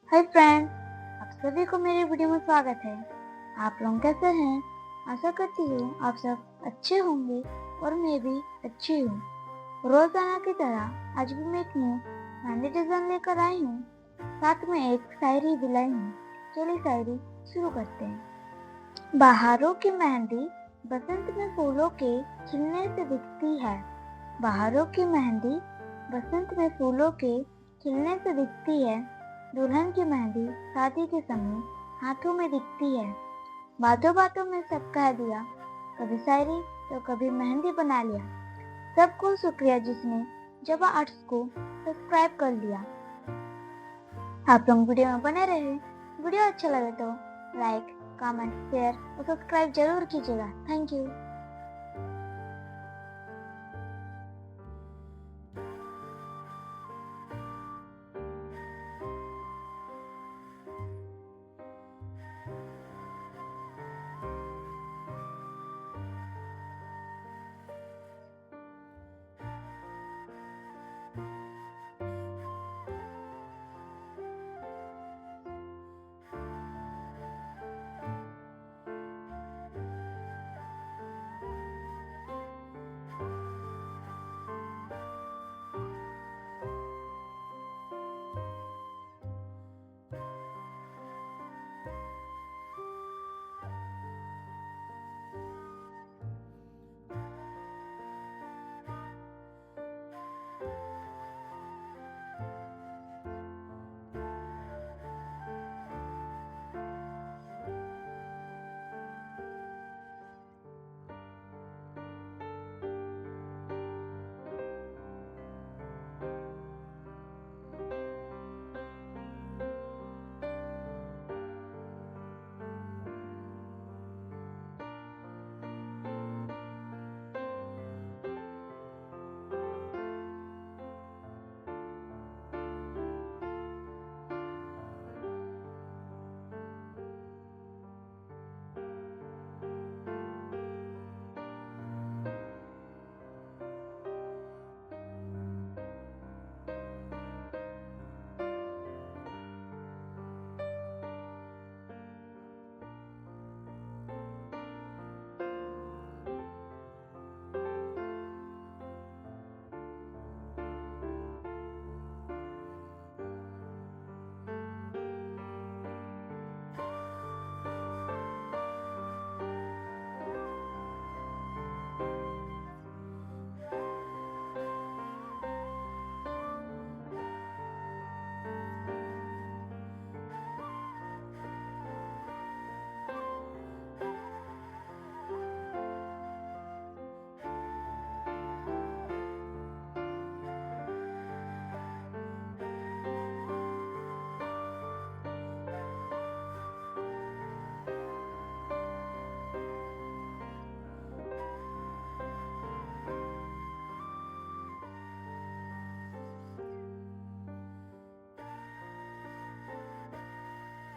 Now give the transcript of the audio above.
Hi friends, आप सभी को मेरे वीडियो में स्वागत है। आप लोग कैसे हैं? आशा करती हूँ आप सब अच्छे होंगे और मैं भी अच्छी हूँ। रोजाना की तरह आज भी मैं एक न्यू मेहंदी डिजाइन लेकर आई हूँ। साथ में एक शायरी भी लाई हूँ। चलिए शायरी शुरू करते हैं। बहारों की मेहंदी बसंत में फूलों के खिलने से दिखती है। बहारों की मेहंदी बसंत में फूलों के खिलने से दिखती है। दुल्हन की मेहंदी शादी के समय हाथों में दिखती है। बातों बातों में सब कह दिया, कभी शायरी तो कभी मेहंदी बना लिया। सबको शुक्रिया जिसने जबा आर्ट्स को सब्सक्राइब कर लिया। आप लोग वीडियो में बने रहे। वीडियो अच्छा लगे तो लाइक, कमेंट, शेयर और सब्सक्राइब जरूर कीजिएगा। Thank you.